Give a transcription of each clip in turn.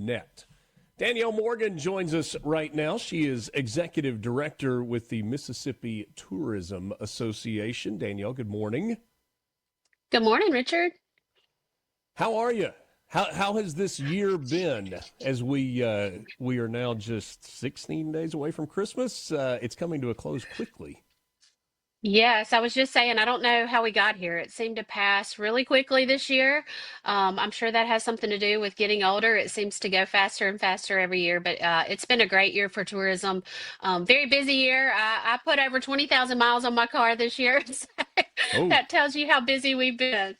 tourism.net. Danielle Morgan joins us right now. She is executive director with the Mississippi Tourism Association. Danielle, good morning. Good morning, Richard. How are you? How has this year been as we are now just 16 days away from Christmas? It's coming to a close quickly. Yes, I was just saying, I don't know how we got here. It seemed to pass really quickly this year. I'm sure that has something to do with getting older. It seems to go faster and faster every year, but it's been a great year for tourism. Very busy year. I put over 20,000 miles on my car this year. So Oh, that tells you how busy we've been.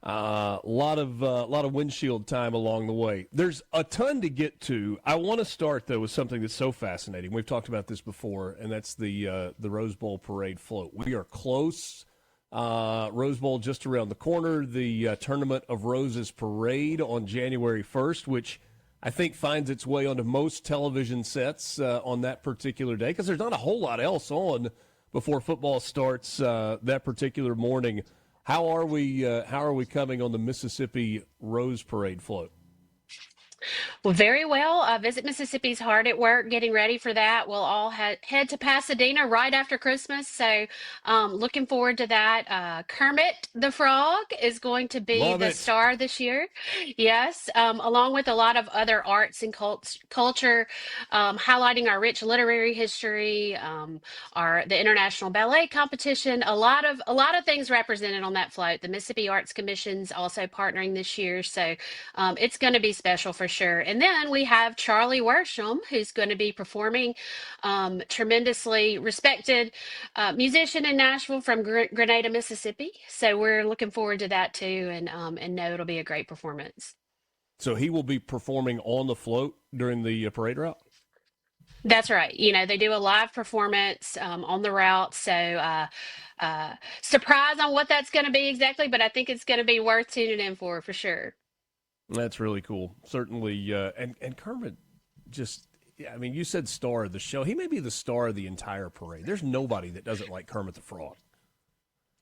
a lot of windshield time along the way. There's a ton to get to. I want to start though with something that's so fascinating. We've talked about this before, and that's the Rose Bowl parade float. We are close. Rose Bowl just around the corner. The Tournament of Roses parade on January 1st, which I think finds its way onto most television sets on that particular day because there's not a whole lot else on before football starts that particular morning. How are we? How are we coming on the Mississippi Rose Parade float? Well, very well. Visit Mississippi's hard at work getting ready for that. We'll all head to Pasadena right after Christmas. So, looking forward to that. Kermit the Frog is going to be Love the it. star this year. Yes, along with a lot of other arts and culture, highlighting our rich literary history, the International Ballet Competition. A lot of things represented on that float. The Mississippi Arts Commission's also partnering this year. So, it's going to be special for sure. And then we have Charlie Worsham, who's going to be performing, tremendously respected musician in Nashville from Grenada, Mississippi. So we're looking forward to that too, and know it'll be a great performance. So he will be performing on the float during the parade route. That's right. They do a live performance on the route. So surprise on what that's going to be exactly, but I think it's going to be worth tuning in for sure. That's really cool. Certainly, and Kermit just. Yeah, I mean, you said star of the show. He may be the star of the entire parade. There's nobody that doesn't like Kermit the Frog.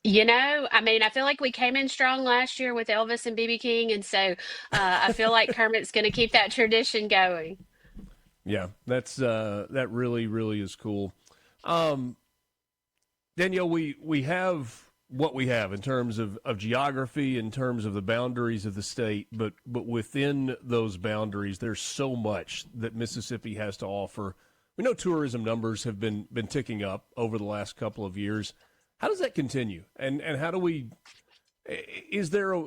I mean, I feel like we came in strong last year with Elvis and BB King, and so I feel like Kermit's going to keep that tradition going. Yeah, that really really is cool. Um, Danielle, we have what we have in terms of geography, in terms of the boundaries of the state, but within those boundaries, there's so much that Mississippi has to offer. We know tourism numbers have been ticking up over the last couple of years. How does that continue? And how do we? Is there a?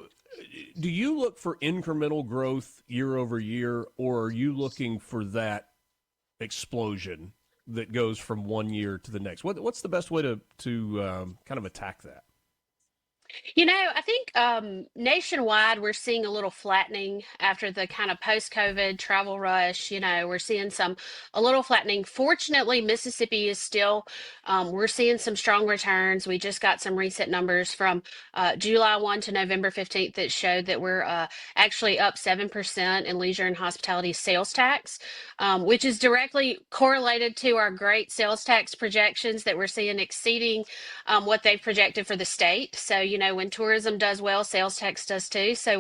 Do you look for incremental growth year over year, or are you looking for that explosion that goes from one year to the next? What's the best way to kind of attack that? I think nationwide we're seeing a little flattening after the kind of post-COVID travel rush. We're seeing a little flattening. Fortunately, Mississippi is still, we're seeing some strong returns. We just got some recent numbers from July 1 to November 15th that showed that we're actually up 7% in leisure and hospitality sales tax, which is directly correlated to our great sales tax projections that we're seeing exceeding what they've projected for the state. So, when tourism does well, sales tax does too. So Yeah.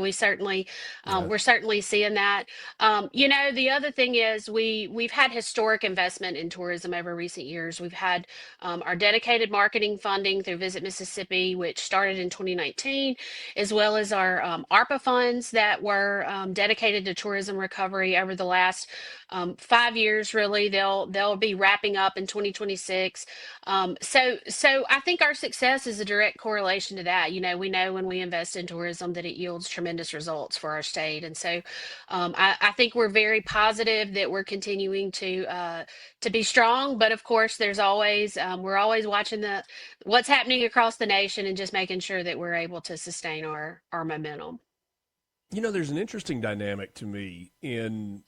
we're certainly seeing that. The other thing is we've had historic investment in tourism over recent years. We've had our dedicated marketing funding through Visit Mississippi, which started in 2019, as well as our ARPA funds that were dedicated to tourism recovery over the last 5 years. Really, they'll be wrapping up in 2026. So I think our success is a direct correlation to that. We know when we invest in tourism that it yields tremendous results for our state, and so I think we're very positive that we're continuing to be strong. But of course, we're always watching what's happening across the nation and just making sure that we're able to sustain our momentum. There's an interesting dynamic to me in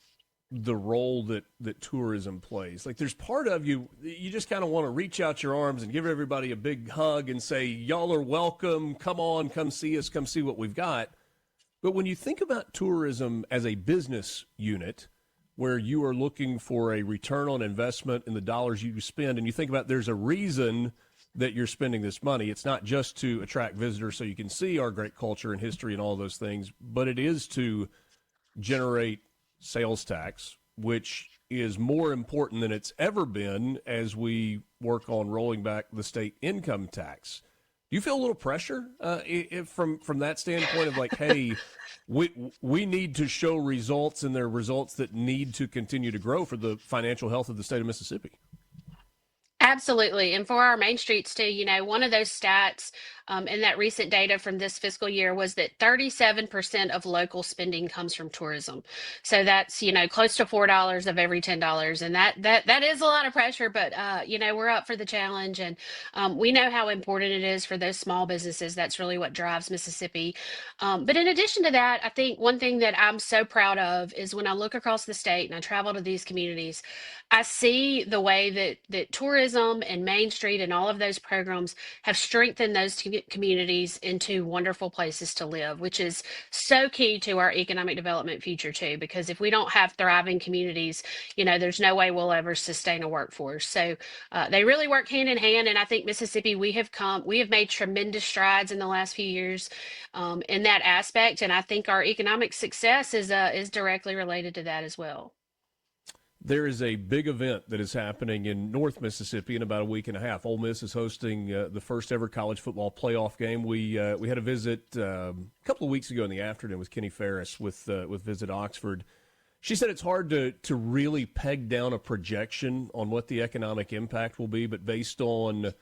the role that tourism plays. Like there's part of you just kind of want to reach out your arms and give everybody a big hug and say, y'all are welcome. Come on, come see us, come see what we've got. But when you think about tourism as a business unit where you are looking for a return on investment in the dollars you spend, and you think about there's a reason that you're spending this money. It's not just to attract visitors so you can see our great culture and history and all those things, but it is to generate sales tax, which is more important than it's ever been as we work on rolling back the state income tax. Do you feel a little pressure from that standpoint of like, hey, we need to show results, and they're results that need to continue to grow for the financial health of the state of Mississippi? Absolutely. And for our main streets too, one of those stats in that recent data from this fiscal year was that 37% of local spending comes from tourism. So that's, close to $4 of every $10. And that is a lot of pressure, but, we're up for the challenge. And we know how important it is for those small businesses. That's really what drives Mississippi. But in addition to that, I think one thing that I'm so proud of is when I look across the state and I travel to these communities, I see the way that tourism and Main Street and all of those programs have strengthened those communities into wonderful places to live, which is so key to our economic development future too. Because if we don't have thriving communities, there's no way we'll ever sustain a workforce. So they really work hand in hand. And I think Mississippi, we have made tremendous strides in the last few years in that aspect. And I think our economic success is directly related to that as well. There is a big event that is happening in North Mississippi in about a week and a half. Ole Miss is hosting the first ever college football playoff game. We had a visit a couple of weeks ago in the afternoon with Kenny Ferris with Visit Oxford. She said it's hard to really peg down a projection on what the economic impact will be, but based on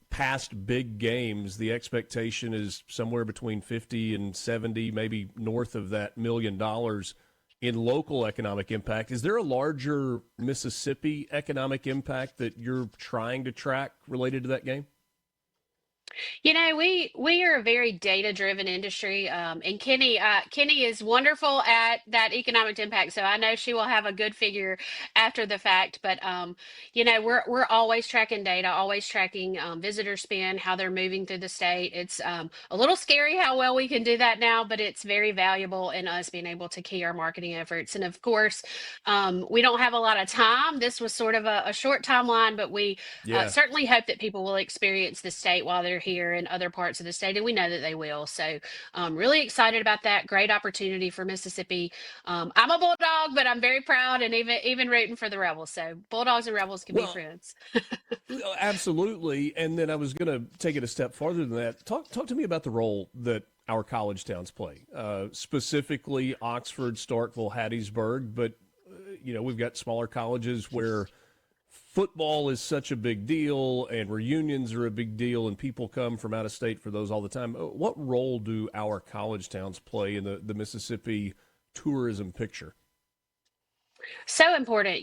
past big games, the expectation is somewhere between 50 and 70, maybe north of that $1 million in local economic impact. Is there a larger Mississippi economic impact that you're trying to track related to that game? We are a very data-driven industry, and Kenny is wonderful at that economic impact. So I know she will have a good figure after the fact. But we're always tracking data, always tracking visitor spend, how they're moving through the state. It's a little scary how well we can do that now, but it's very valuable in us being able to key our marketing efforts. And of course, we don't have a lot of time. This was sort of a short timeline, but we Yeah. certainly hope that people will experience the state while they're here in other parts of the state, and we know that they will. So really excited about that. Great opportunity for Mississippi. I'm a Bulldog, but I'm very proud and even rooting for the Rebels. So Bulldogs and Rebels can be Well, friends. absolutely. And then I was going to take it a step farther than that. Talk to me about the role that our college towns play, specifically Oxford, Starkville, Hattiesburg. But, we've got smaller colleges where football is such a big deal and reunions are a big deal and people come from out of state for those all the time. What role do our college towns play in the Mississippi tourism picture? So important,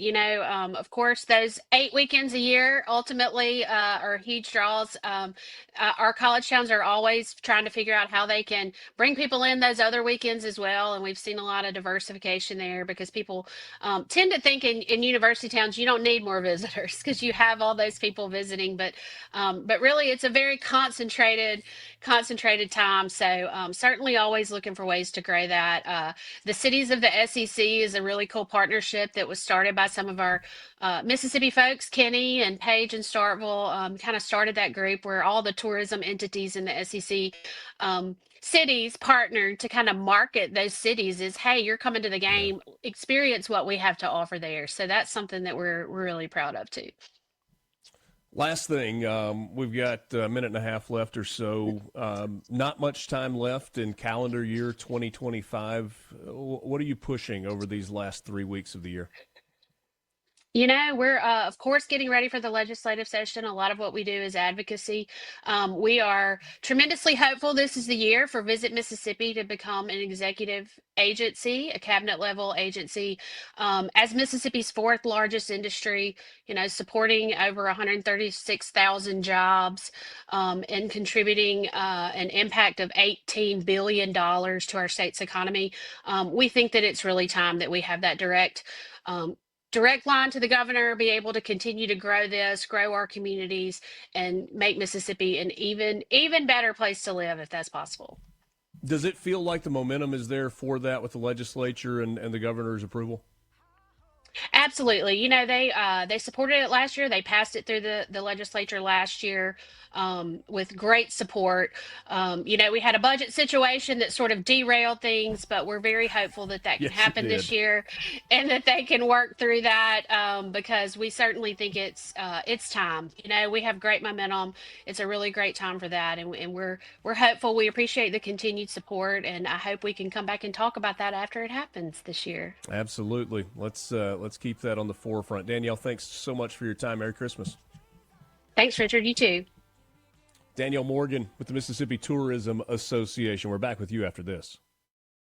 of course, those 8 weekends a year ultimately are huge draws. Our college towns are always trying to figure out how they can bring people in those other weekends as well. And we've seen a lot of diversification there because people tend to think in university towns, you don't need more visitors because you have all those people visiting. But really, it's a very concentrated time. So certainly always looking for ways to grow that. The cities of the SEC is a really cool partnership that was started by some of our Mississippi folks. Kenny and Paige and Starkville kind of started that group where all the tourism entities in the SEC cities partnered to kind of market those cities is, hey, you're coming to the Yeah. game, experience what we have to offer there. So that's something that we're really proud of too. Last thing, we've got a minute and a half left or so. Not much time left in calendar year 2025. What are you pushing over these last 3 weeks of the year? We're of course getting ready for the legislative session. A lot of what we do is advocacy. We are tremendously hopeful this is the year for Visit Mississippi to become an executive agency, a cabinet level agency, as Mississippi's fourth largest industry, supporting over 136,000 jobs and contributing an impact of $18 billion to our state's economy. We think that it's really time that we have that um, direct line to the governor, be able to continue to grow this, grow our communities, and make Mississippi an even better place to live if that's possible. Does it feel like the momentum is there for that with the legislature and the governor's approval? Absolutely. They supported it last year. They passed it through the legislature last year with great support. We had a budget situation that sort of derailed things, but we're very hopeful that that can Yes, it happen did. this year, and that they can work through that because we certainly think it's time. We have great momentum. It's a really great time for that, and we're hopeful. We appreciate the continued support, and I hope we can come back and talk about that after it happens this year. Absolutely. Let's keep that on the forefront. Danielle, thanks so much for your time. Merry Christmas. Thanks, Richard. You too. Danielle Morgan with the Mississippi Tourism Association. We're back with you after this.